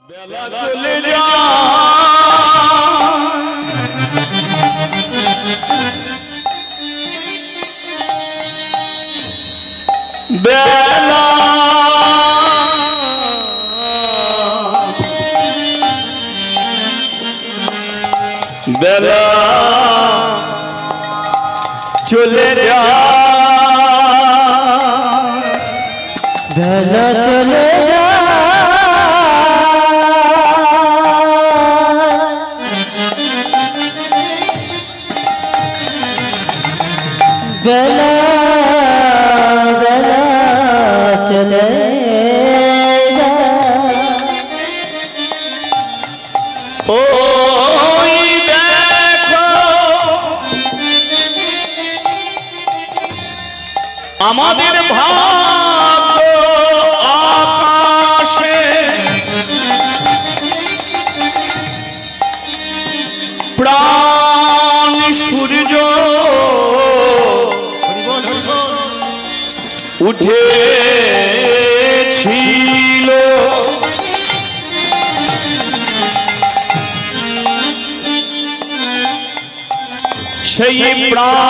বেলা চলে যায় বেলা বেলা চলে যায় বেলা চলে যায় বেলা বেলা চলে ওই দেখো আমাদের ভাগ্য আকাশে প্রাণ সূর্য উঠেছিল সেই প্রাণ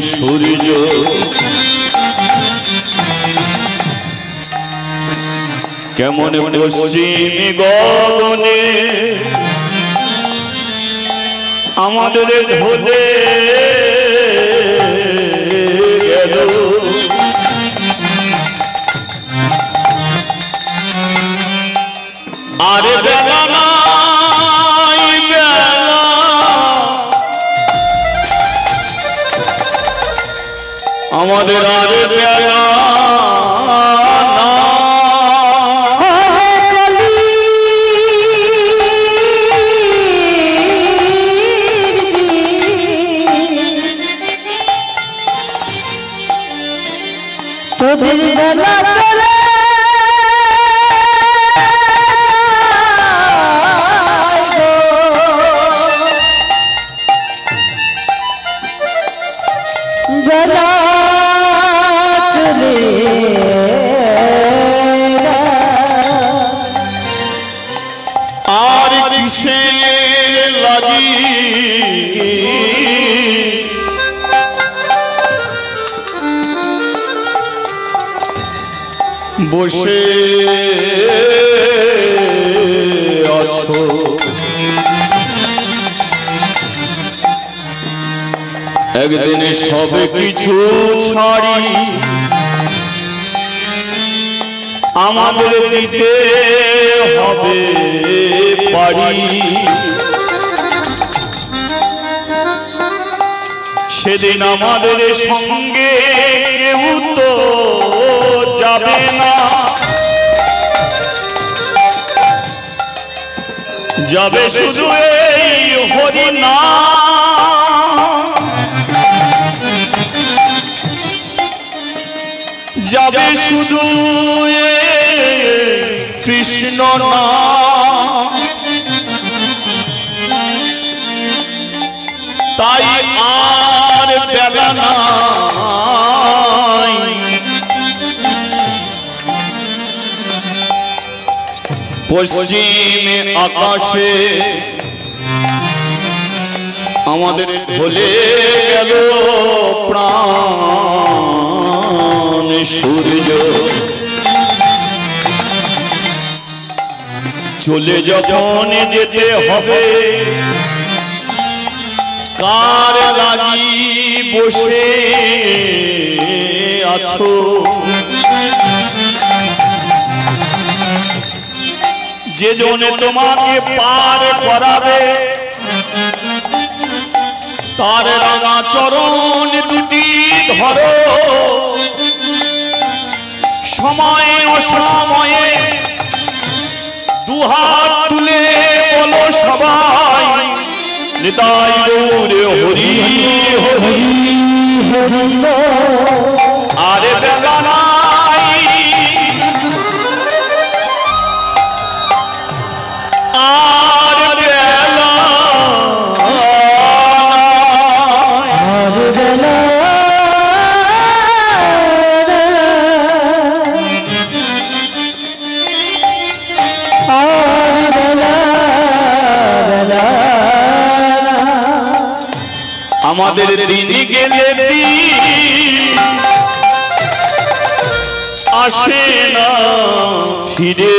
সূর্য কেমন পশ্চিম গগনে আমাদের ঢলে গেল আরে বেলা নাই বেলা আমাদের আরে বেলা তোদের বেলা চলে বেলা চলে আর কিসের লাগি বসে আছো একদিন সব কিছু ছাড়ি আমাদের দিতে হবে পারি সেদিন আমাদের সঙ্গে কেউ তো যাবে না যাবে শুধু এই হরিনাম যাবে শুধু কৃষ্ণ নাম তাই আর বেলা নাই পশ্চিমে আকাশে আমাদের ভুলে গেল প্রাণ সূর্য চলে যখন যেতে হবে কার লাগি বসে আছো যে জনে তোমাকে পার করাবে তার রাঙা চরণ দুটি ধরো সময় অসময়ে দুহাত তুলে বলো সবাই নিতাই গৌর হরি হরি আরে বেলা নাই আর বেলা আমাদের দিন গেলে দিন আসে না ফিরে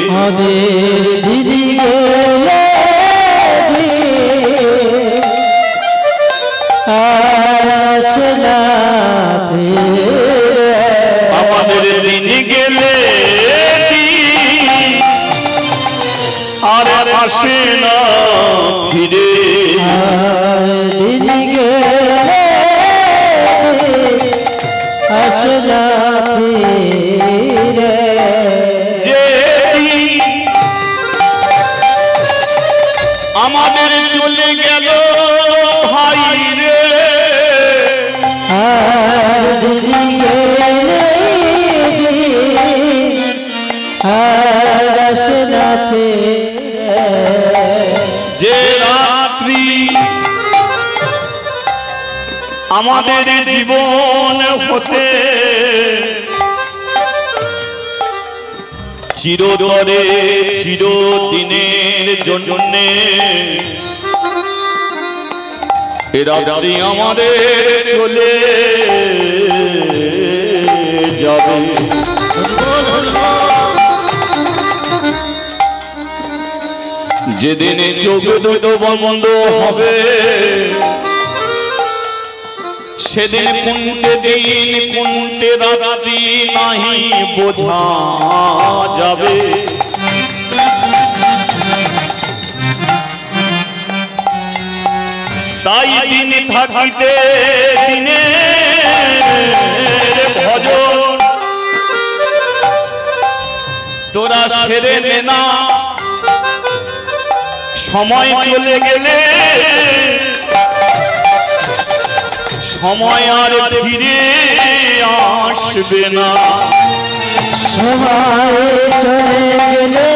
আমাদের দিদি গেলে আসে না ফিরে। আমাদের দিন গেলে আর আসে না ফিরে দিদি গেলে আসে না ফিরে। আমাদের চলে গেল ভাই রে আর দিদি গেলে আর আসে না ফিরে। যে রাত্রি আমাদের জীবন হতে চিরতরে চিরদিনের জন্যে এ রাত্রি আমাদের চলে যাবে যেদিনে চোখ দুটো বন্ধ হবে সেদিন কোনটে দিন কোনটে রাত্রি নাহি বোঝা যাবে তাই দিন থাকিতে দিনে ভজন তোরা সেরে নে না সময় চলে গেলে সময় আর ফিরে আসবে না সময় চলে গেলে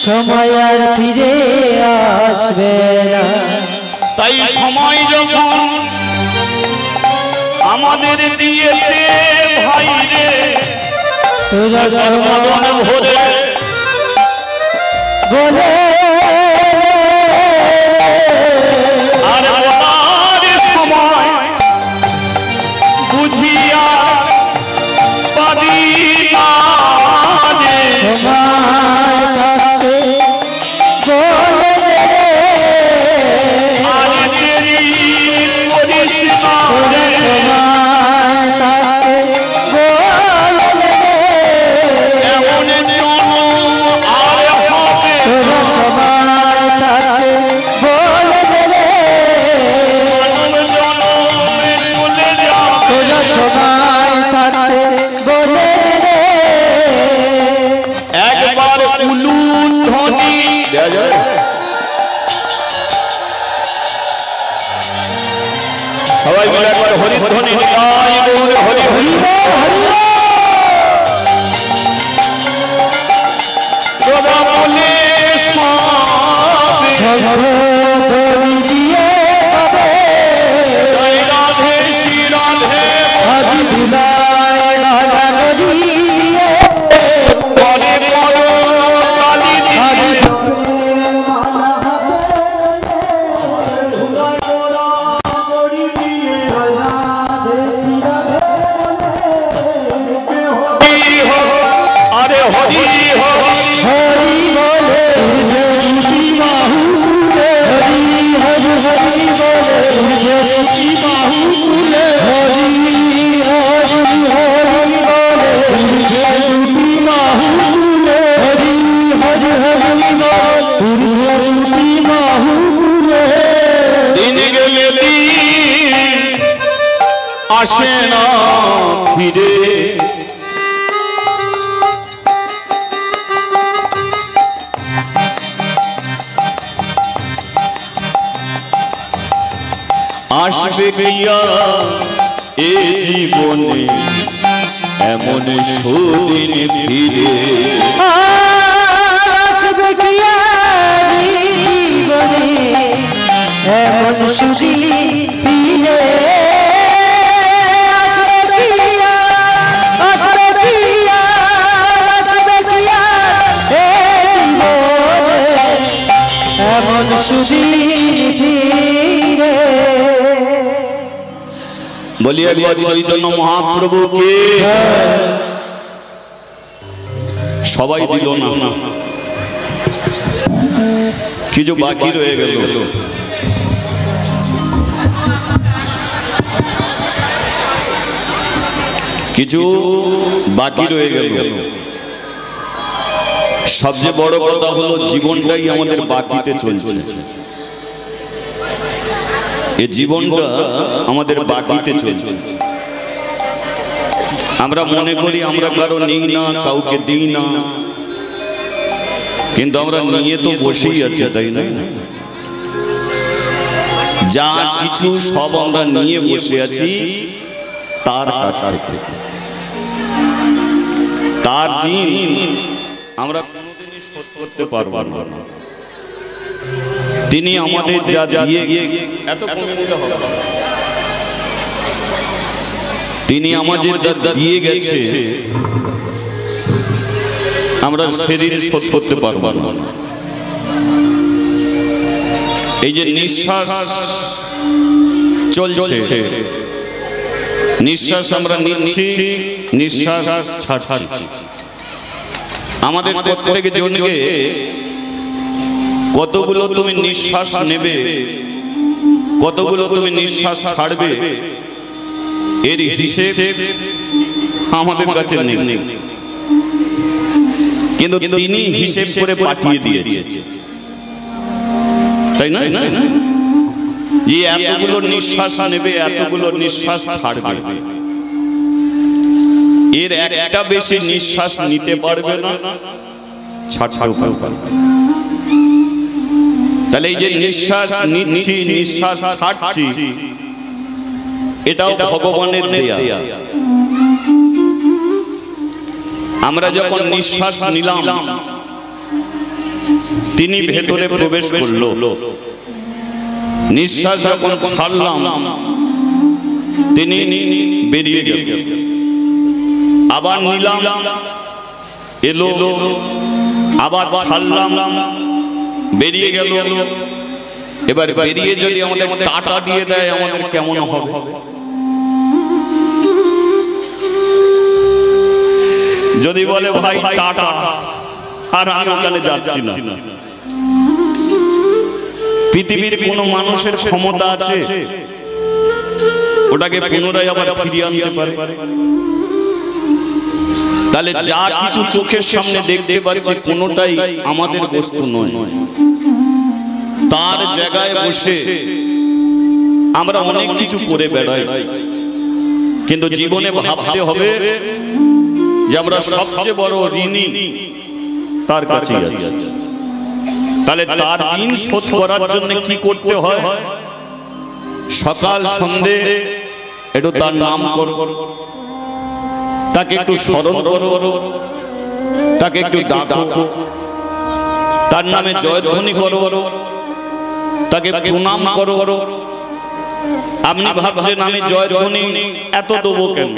সময় আর ফিরে আসবে না। তাই সময় যখন আমাদের দিয়েছে ভাই রে তোরা মদন ভরে বলে আর বলার সময় বুঝিয়া পারি না রে সময় থাকতে বলে আর দেরি করিস না তোরা রে। সময় থাকতে বলে এমন জনম আর হবে তোরা সময় থাকতে বলে জনম জনমে চলে যাবে তোরা সময় থাকতে বলে একবার উলুন ধ্বনি সবাই মিলে একবার হরি ধ্বনি নিতাই গৌর হরি হরি প্রভা বলে সবে দিয়ে জয় রাধে শ্রী রাধে আজি ধুলায় লাগানো দিয়ে পরে পর কালী আজি আরে হরি হরি বলে জ্যোতি বাহু হরি হরি হরি বলে জ্যোতি বাহু হরি হরি হরি বলে জ্যোতি বাহু হরি হরি হরি বলে জ্যোতি বাহু দিন গেলে দিন আসে না ফিরে আসবে কিয়া এ জীবনে এমন সুদিন ফিরে আসবে কি আর জীবনে এমন সুদি ফিরে আসবে কি আর এ জীবনে এমন সুদি ফিরে বলি একবার চৈতন্য মহাপ্রভুকে। সবাই দিল না, কিছু বাকি রয়ে গেল। কিছু বাকি রয়ে গেল। সবচেয়ে বড় কথা হলো জীবনটাই আমাদের বাকিতে চলছে। এই জীবনটা আমাদের বাকিতে চলছে। আমরা মনে করি আমরা কারো নিই না, কাউকে দিই না, কিন্তু আমরা নিয়ে তো বসেই আছি, তাই না? যা কিছু সব আমরা নিয়ে বসে আছি তার কাছ থেকে। তার দিন আমরা কোনোদিনই শোধ করতে পারবো না। তিনি আমাদের যা দিয়ে এত কমে দিলে হবে। তিনি আমাদের যা দিয়ে গেছে আমরা সেদিন শোধ করতে পারবো না। এই যে নিঃশ্বাস চলছে, নিঃশ্বাস আমরা নিচ্ছি, নিঃশ্বাস ছাড়ছি। আমাদের প্রত্যেক জনকে কতগুলো তুমি নিঃশ্বাস নেবে, কতগুলো তুমি নিঃশ্বাস ছাড়বে, এর হিসেব আমাদের কাছে নেই, কিন্তু তিনি হিসেব করে পাঠিয়ে দিয়েছে, তাই না? যে এতগুলো নিঃশ্বাস নেবে, এতগুলো নিঃশ্বাস ছাড়বে, এর একটা বেশি নিঃশ্বাস নিতে পারবে না, ছাড়তেও পারবে না। তাহলে এই যে নিঃশ্বাস নিচ্ছি, নিঃশ্বাস ছাড়ছি, এটাও ভগবানের দেয়া। আমরা যখন নিঃশ্বাস নিলাম, তিনি ভেতরে প্রবেশ করলো। নিঃশ্বাস যখন ছাড়লাম, তিনি বেরিয়ে গেল। আবার নিলাম, এলো, আবার ছাড়লাম, বেরিয়ে গেল। এবার বেরিয়ে যদি আমাদের টাটা দিয়ে দেয়, আমাদের কেমন হবে? যদি বলে ভাই টাটা, আর আমি ওখানে যাচ্ছি না। পৃথিবীর কোন মানুষের ক্ষমতা আছে ওটাকে পুনরায় আবার ফিরিয়ে আনতে পারে? তাহলে যা কিছু চোখের সামনে দেখতে পাচ্ছি কোনোটাই আমাদের বস্তু নয়। তার জায়গায় বসে আমরা অনেক কিছু করে বেড়াই, কিন্তু জীবনে ভাবতে হবে যে আমরা সবচেয়ে বড় ঋণী তার কাছে আছি। তাহলে তার ঋণ শোধ করার জন্য কি করতে হয়? সকাল সন্ধে একটু তার নাম করো, তাকে একটু স্মরণ করো, তাকে একটু ডাকো, তার নামে জয়ধ্বনি করো, তাকে প্রণাম করো। আপনি ভাবছেন আমি জয়ধ্বনি এত দেবো কেন?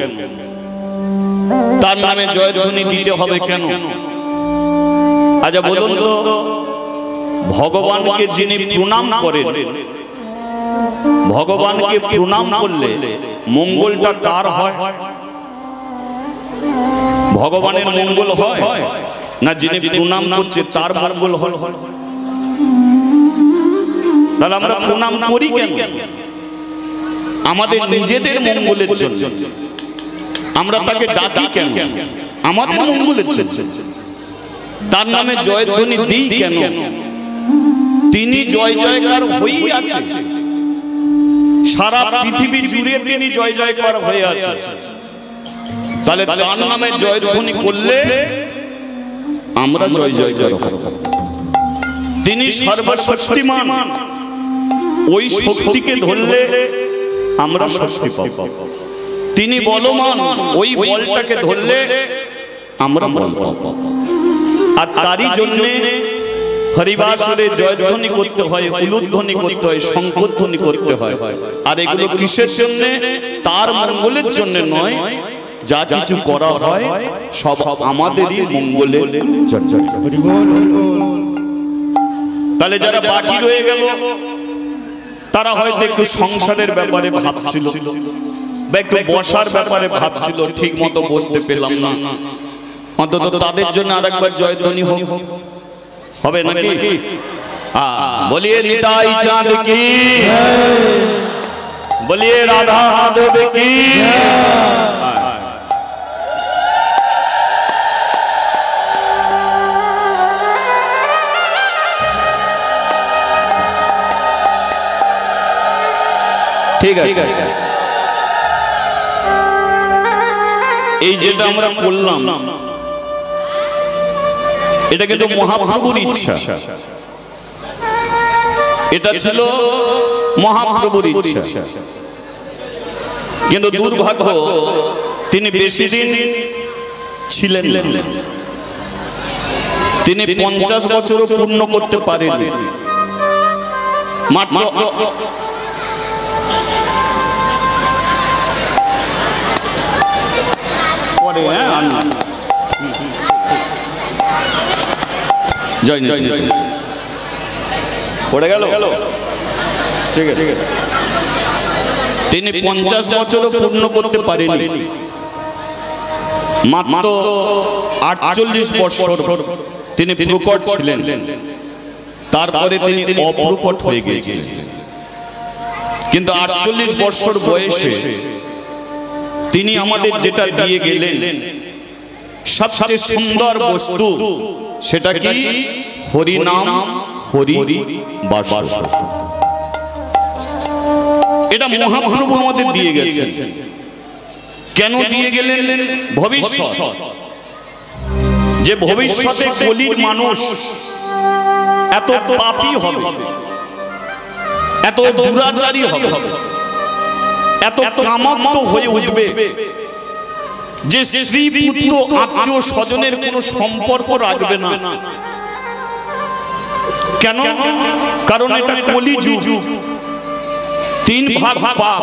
তার নামে জয়ধ্বনি দিতে হবে কেন? আচ্ছা বলুন তো, ভগবানকে যিনি প্রণাম করেন, ভগবানকে প্রণাম করলে মঙ্গলটা কার হয়? ভগবানের মঙ্গল হয় না যিনি প্রণাম করছে তার মঙ্গল হয়? তাহলে আমরা প্রণাম করি কেন? আমাদের নিজেদের মঙ্গলের জন্য। আমরা তাকে ডাকি কেন? আমাদের মঙ্গলের জন্য। তার নামে জয়ধ্বনি দিই কেন? তিনি জয় জয়কার হয়েই আছে, সারা পৃথিবী জুড়ে তিনি জয় জয়কার হয়ে আছে। তাহলে তার নামে জয়ধ্বনি করলে আমরা জয় জয়কার হব। তিনি সর্বশক্তিমান, ওই শক্তিকে ধরলে আমরা শক্তি পাব। তিনি বলবান, ওই বলটাকে ধরলে আমরা বল পাব। আর তারই জন্য হরিবাসরে জয়ধ্বনি করতে হয়, উলুধ্বনি করতে হয়, শঙ্খধ্বনি করতে হয়। আর এগুলো কিসের জন্য? তার মঙ্গলের জন্য নয়। যা কিছু করা হয় সব আমাদেরই মঙ্গলের জন্য। তাহলে যারা বাকি রয়ে গেল তারা হয়তো একটু সংসারের ব্যাপারে ভাবছিল, বা একটু বসার ব্যাপারে ভাবছিল, ঠিক মতো বসতে পেলাম না, অন্তত তাদের জন্য আরেকবার জয়ধ্বনি হবে নাকি? বলিয়ে নিতাই চাঁদ কি, বলিয়ে রাধা মাধব কি। ঠিক আছে, এই যেটা আমরা করলাম এটা কিন্তু মহাপ্রভুর ইচ্ছা, এটা ছিল মহাপ্রভুর ইচ্ছা। কিন্তু দুর্ভাগ্য তিনি বেশি দিন ছিলেন, তিনি 50 বছরও পূর্ণ করতে পারেন। মাত্র জয় জয় পড়ে গেল। ঠিক আছে, তিনি 50 বছরও পূর্ণ করতে পারেনি, মাত্র 48 বছর তিনি প্রকট ছিলেন, তারপরে তিনি অপ্রকট হয়ে গিয়েছিলেন। কিন্তু 48 বছর বয়সে তিনি আমাদের যেটা দিয়ে গেলেন সবচেয়ে সুন্দর বস্তু, সেটা কি? হরি নাম, হরি বাস। এটা মহাপ্রভু আমাদের দিয়ে গেছেন। কেন দিয়ে গেলেন? ভবিষ্যৎ, যে ভবিষ্যতে কলির মানুষ এত পাপী হবে, এত দুরাচারী হবে, এত কামাত্ম হয়ে উঠবে যে স্ত্রী পুত্র আত্মীয় স্বজনের কোনো সম্পর্ক রাখবে না। কেন? কারণ এটা কলিযুগ। 3 ভাগ পাপ,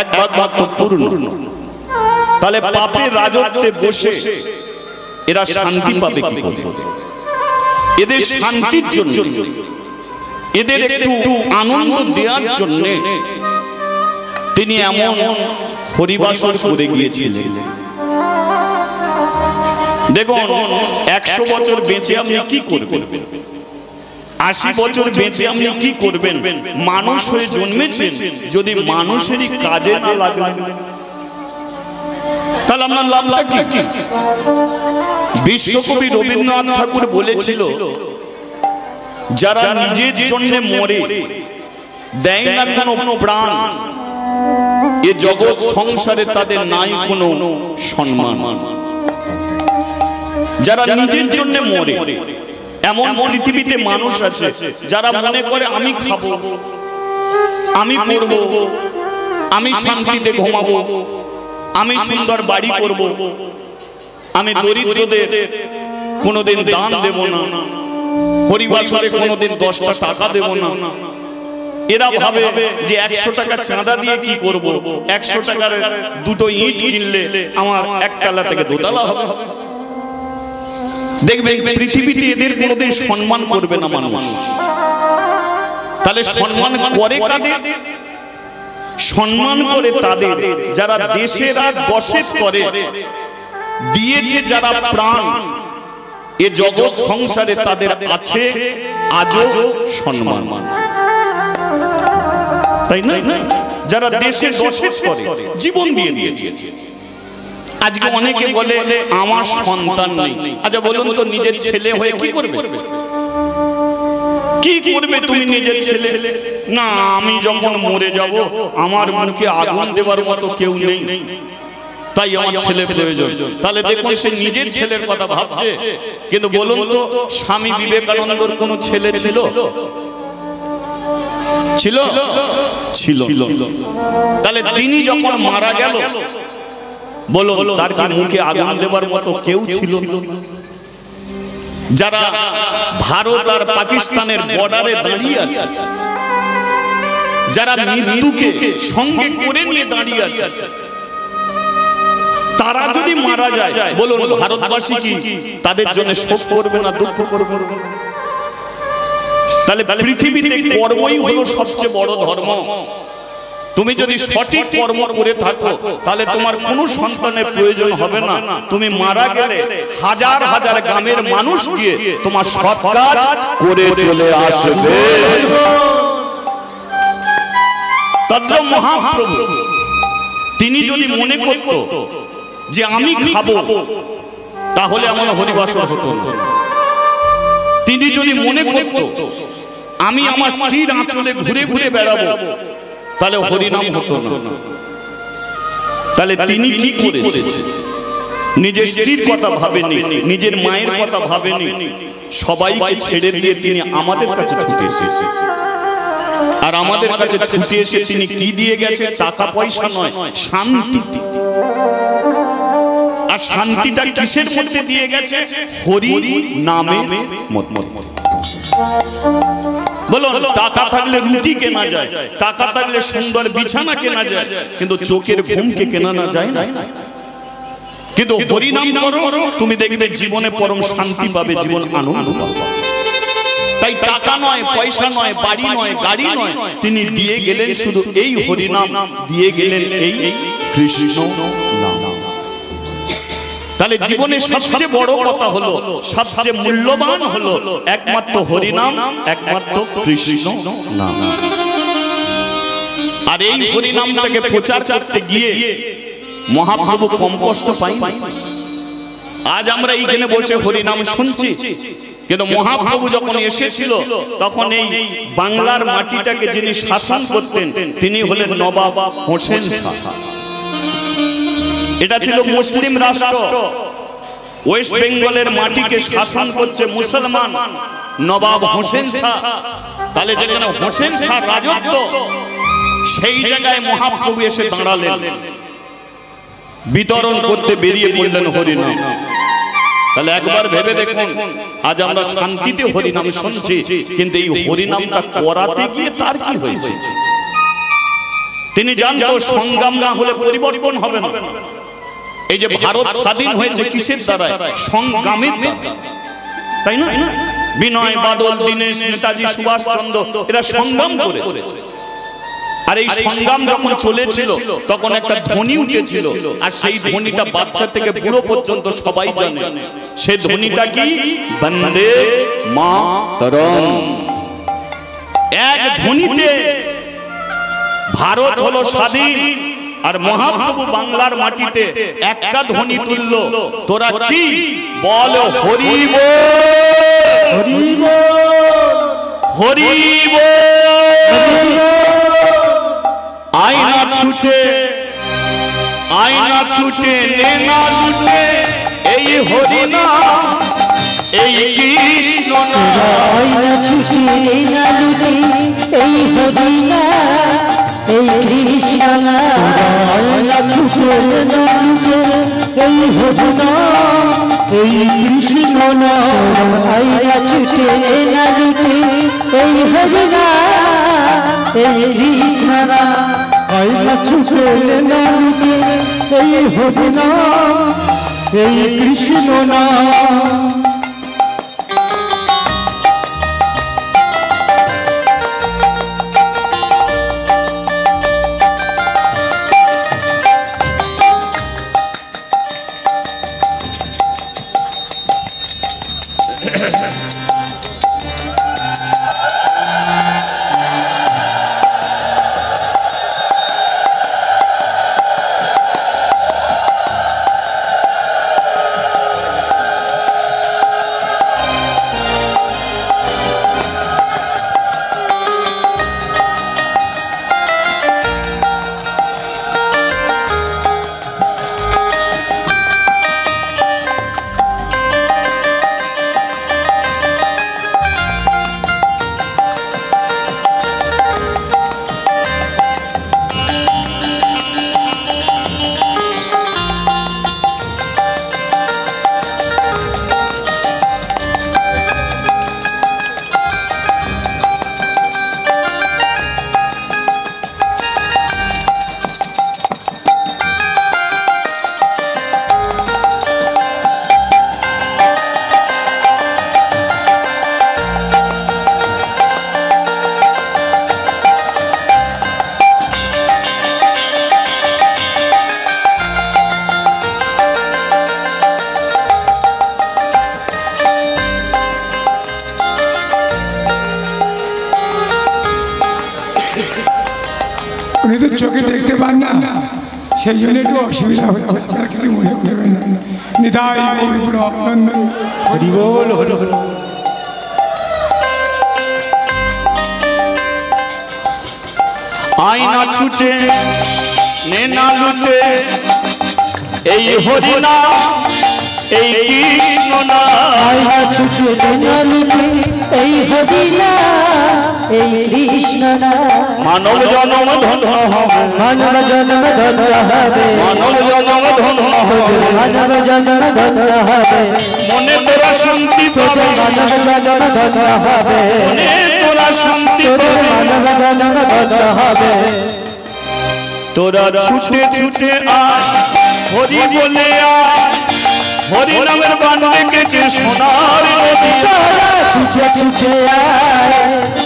1 ভাগ তো পূর্ণ। তাহলে পাপের রাজত্বে বসে এরা শান্তি পাবে কি করে? এদের শান্তির জন্য, এদের একটু আনন্দ দেওয়ার জন্য তিনি এমন হরিবাসর করে গিয়েছিলেন। দেখুন, 100 বছর বেঁচে আপনি কি করবেন? 80 বছর বেঁচে আপনি কি করবেন? মানুষ হয়ে জন্মেছেন, যদি মানুষেরই কাজে না লাগে তাহলে আপনার লাভটা কি? বিশ্বকবি রবীন্দ্রনাথ ঠাকুর বলেছিল, যারা নিজের জন্য মরে, দেয় না কোনো প্রাণ, এ জগৎ সংসারে তাদের নাই কোনো সম্মান। যারা নিজের জন্য মরে, এমন পৃথিবীতে মানুষ আছে যারা মনে করে আমি খাবো, আমি পড়বো, আমি শান্তিতে ঘুমাবো, আমি সুন্দর বাড়ি করব, আমি দরিদ্রদের কোনোদিন দান দেব না, হরিবাসরে কোনোদিন 10টা টাকা দেব না। এরা ভাবে যে 100 টাকা চাঁদা দিয়ে কি করব, 100 টাকার 2টো ইট কিনলে আমার 1 তলা থেকে 2 তলা হবে। দেখবেন পৃথিবীতে এদের কোনোদিন সম্মান করবে না মানুষ। তাহলে সম্মান করে কাদের? সম্মান করে তাদের যারা দেশের আর দশের করে দিয়েছে, যারা প্রাণ, এ জগৎ সংসারে তাদের আছে আজও সম্মান, তাই না? যারা দেশে দশের করে জীবন দিয়ে দিয়েছে। আজকে অনেকে বলে আমার সন্তান নেই। আচ্ছা বলুন তো, নিজের ছেলে হয়ে কি করবে? কি করবে তুমি নিজের ছেলে? না, আমি যখন মরে যাব আমার মুখে আগুন দেওয়ার মতো কেউ নেই, তাই আমার ছেলে প্রয়োজন। তাহলে দেখুন, সে নিজের ছেলের কথা ভাবছে। কিন্তু বলুন তো, স্বামী বিবেকানন্দর কোনো ছেলে ছিল? ছিল? ছিল। তাহলে তিনি যখন মারা গেল, বলো তার কি মুখে আগুন দেওয়ার মতো কেউ ছিল? যারা ভারত আর পাকিস্তানের বর্ডারে দাঁড়িয়ে আছে, যারা মৃত্যুকে সঙ্গে করে নিয়ে দাঁড়িয়ে আছে, তারা যদি মারা যায়, বলুন ভারতবাসী কি তাদের জন্য শোক করবে না, দুঃখ করবে? তাহলে পৃথিবীতে কর্মই হলো সবচেয়ে বড় ধর্ম। তুমি যদি সঠিক কর্ম করে থাকো তাহলে তোমার কোনো সন্তানের প্রয়োজন হবে না। তুমি মারা গেলে হাজার হাজার গ্রামের মানুষ গিয়ে তোমার সৎ কাজ করে চলে আসবে। তদ্র মহাপ্রভু তিনি যদি মনে করত যে আমি খাবো তাহলে আমার হরিবাসর হতো না। তিনি যদি মনে করত আমি আমার স্ত্রীর আঁচলে ঘুরে ঘুরে বেড়াবো তাহলে হরিনাম হতো না। তাহলে তিনি কি করেছেন? নিজের স্ত্রীর কথা ভাবেনি, নিজের মায়ের কথা ভাবেনি, সবাইকে ছেড়ে দিয়ে তিনি আমাদের কাছে ছুটে এসেছেন। আর আমাদের কাছে ছুটে এসে তিনি কি দিয়ে গেছে? টাকা পয়সা নয়, শান্তি। আর শান্তিটা কিসের মধ্যে দিয়ে গেছে? হরি নামের মধ্যে। বলো, টাকা থাকলে রুটি কেনা যায়, টাকা থাকলে সুন্দর বিছানা কেনা যায়, কিন্তু চোখের ঘুমকে কেনা না যায় না। কিন্তু হরি নাম করো, তুমি দেখবে জীবনে পরম শান্তি পাবে, জীবন আনন্দ পাবে। তাই টাকা নয়, পয়সা নয়, বাড়ি নয়, গাড়ি নয়, তিনি দিয়ে গেলেন শুধু এই হরি নাম, দিয়ে গেলেন এই কৃষ্ণ নাম। তাহলে জীবনের সবচেয়ে বড় কথা হলো, সবচেয়ে মূল্যবান হলো একমাত্র হরি নাম, একমাত্র কৃষ্ণ নাম। আর এই হরি নামটাকে প্রচার করতে গিয়ে মহাপ্রভু কম কষ্ট পাই। আজ আমরা এইখানে বসে হরি নাম শুনছি, কিন্তু মহাপ্রভু যখন এসেছিল তখন এই বাংলার মাটিটাকে যিনি শাসন করতেন তিনি হলেন নবাব হোসেন শাহ। এটা ছিল মুসলিম রাষ্ট্র। ওয়েস্ট বেঙ্গলের মাটিকে শাসন করছে মুসলমান নবাব হোসেন শাহ। তাহলে যেখানে হোসেন শাহ রাজত্ব, সেই জায়গায় মহাপ্রভু এসে দাঁড়ালেন, বিতরণ করতে বেরিয়ে পড়লেন হরিনাম। তাহলে একবার ভেবে দেখুন, আজ আমরা শান্তিতে হরিনাম শুনছি, কিন্তু এই হরিনামটা করাতে গিয়ে তার কি হয়েছে? তিনি জানতো সংগ্রাম না হলে পরিবর্তন হবে না। এই যে ভারত স্বাধীন হয়েছে কিসের দ্বারা? সংগ্রামের দ্বারা, তাই না? বিনয় বাদল, দীনেশ, নেতাজি সুভাষচন্দ্র এরা সংগ্রাম করেছে। আর এই সংগ্রাম যখন চলেছিল তখন একটা ধ্বনি উঠেছিল, আর সেই ধ্বনিটা বাচ্চা থেকে বুড়ো পর্যন্ত সবাই জানে। সেই ধ্বনিটা কি? বন্দে মাতরম। এক ধ্বনিতে ভারত হলো স্বাধীন, আর মহাপ্রভু বাংলার মাটিতে একটা ধ্বনি তুললো। তোরা কি বল? হরি বল, হরি বল, হরি বল। আয়না ছুটে, আয়না ছুটে, নেনা লুটে, এই হরিনাম, এই কৃষ্ণ নাম। আয়না ছুটে, নেনা লুটে, এই হরিনাম, এই কৃষ্ণ নাম। আয়না ছুটে, নেনা লুটে, এই হরিনাম, এই কৃষ্ণ নাম। আয়না ছুটে, নেনা লুটে, এই হরিনাম, এই কৃষ্ণ নাম। আয়না ছুটে, নেনা লুটে, এই হরিনাম, এই কৃষ্ণ নাম। না, সেই জন্য একটু অসুবিধা হচ্ছে, আপনারা কিছু মনে করবেন না। নিতাই গৌর প্রেমানন্দ। হরি বল হরি বল। আয়না ছুটে নে না লুটে এই হরিনা এই কৃষ্ণ না আয়না ছুটে না লুটে এই হরিনা এই কৃষ্ণ না। মানব জন্ম ধন্য হবে, মানব জন্ম ধন্য হবে, মানব জন্ম ধন্য হবে, মানব জন্ম ধন্য হবে, মনে তোরা শান্তি পাবে, মানব জন্ম ধন্য হবে, মনে তোরা শান্তি পাবে, মানব জন্ম ধন্য হবে। তোরা ছুটে ছুটে আয় হরি বলে আয়, হরি নামের বান ডেকেছে সোনার নদী। তোরা ছুটে ছুটে আয়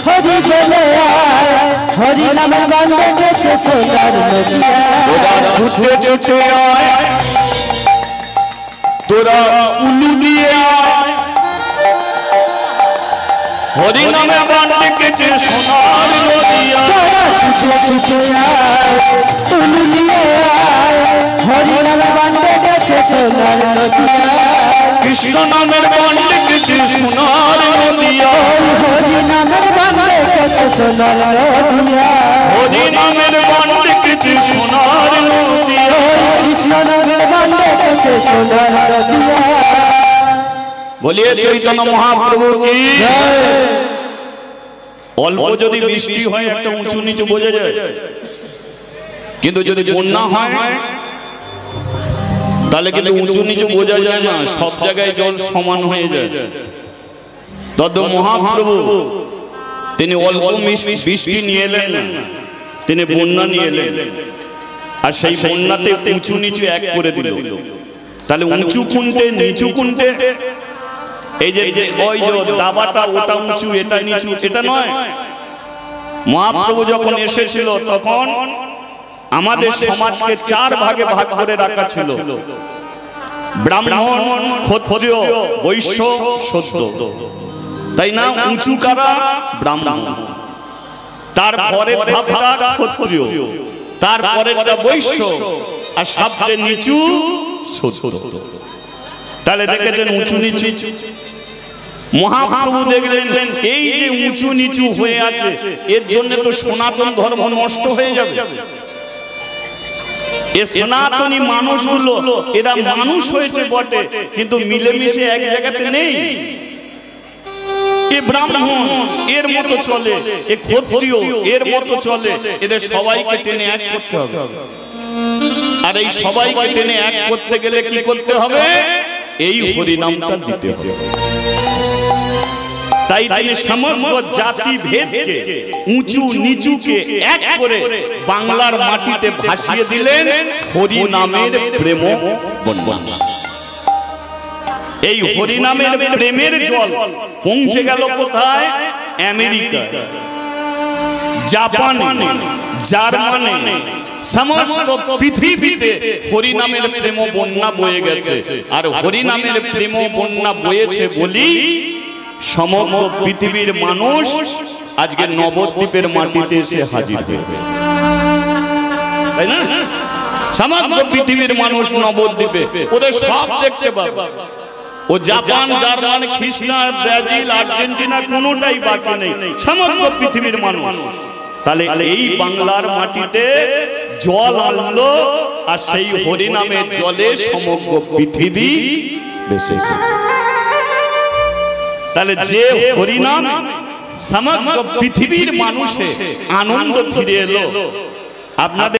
হরি বলে আয়, হরি নামে বাঁধে গেছে সোনার নদিয়া। তোরা ছুটে ছুটে আয়, তোরা উলু দিয়ে আয়, হরি নামে বান ডেকেছে সোনার নদিয়া। তোরা ছুটে ছুটে আয় উলু নিয়ে আয়, হরি নামে বাঁধে গেছে সোনার নদিয়া। কৃষ্ণ নামের বান ডেকেছে সোনার নদিয়া, হরি নামের বাঁধে গেছে সোনার নদিয়া। হরি নামের বান ডেকেছে সোনার নদিয়া। কৃষ্ণ নামের বাঁধে গেছে সোনার নদিয়া। বলিয়ে চৈতন্য মহাপ্রভু কি অল্প যদি বৃষ্টি হয় একটা উঁচু নিচু বোঝা যায়, কিন্তু যদি বন্যা হয় তাহলে কিন্তু উঁচু নিচু বোঝা যায় না, সব জায়গায় জল সমান হয়ে যায়। তদ মহাপ্রভু তিনি অল্প বৃষ্টি নিয়ে এলেন না, তিনি বন্যা নিয়ে এলেন, আর সেই বন্যাতে উঁচু নিচু এক করে দিল। তাহলে উঁচু কুনতে নিচু কুনতে, এই যে ওই যে দাবাটা ওটা উঁচু এটা নিচু এটা নয়। মহাপ্রভু যখন এসেছিল তখন আমাদের সমাজকে চার ভাগে ভাগ করে রাখা ছিল, ব্রাহ্মণ, ক্ষত্রিয়, বৈশ্য, শূদ্র, তাই না? উঁচু কারা? ব্রাহ্মণ, তারপরে ধাপটা ক্ষত্রিয়, তারপরেটা বৈশ্য, আর সবচেয়ে নিচু শূদ্র। তাহলে দেখেছেন উঁচু নিচু। মহাপ্রভু দেখলেন এই যে উঁচু নিচু হয়ে আছে, এর জন্য তো সনাতন ধর্ম নষ্ট হয়ে যাবে। এই সনাতনী মানুষগুলো এরা মানুষ হয়েছে বটে, কিন্তু মিলেমিশে এক জায়গাতে নেই। এ ব্রাহ্মণ এর মতো চলে, এ ক্ষত্রিয় এর মতো চলে, এদের সবাইকে টেনে এক করতে হবে। আর এই সবাইকে টেনে এক করতে গেলে কি করতে হবে? এই হরিনামটা দিতে হবে। তাই তিনি সমগ্র জাতি ভেদকে, উঁচু নিচুকে এক করে বাংলার মাটিতে ভাসিয়ে দিলেন হরি নামের প্রেম বন্যা। এই হরি নামের প্রেমের জল পৌঁছে গেল কোথায়? আমেরিকা, জাপানে, জার্মানে, সমস্ত পৃথিবীতে হরি নামের প্রেম বন্যা বয়ে গেছে। আর হরি নামের প্রেম বন্যা বয়েছে বলি সমগ্র পৃথিবীর মানুষ আজকে নবদ্বীপের মাটিতে এসে হাজির হয়েছে, তাই না? সমগ্র পৃথিবীর মানুষ নবদ্বীপে, ওদের সব দেখতে পাবে। ও জাপান, জার্মান, খ্রিস্টান, ব্রাজিল, আর্জেন্টিনা কোনোটাই বাকি নেই, সমগ্র পৃথিবীর মানুষ। তাহলে এই বাংলার মাটিতে জল আনলো, আর সেই হরিনামের জলে সমগ্র পৃথিবী ভেসেছে। তাহলে যে হরিনাম সমগ্র পৃথিবীর মানুষে আনন্দ ফিরে এলো। আপনাদের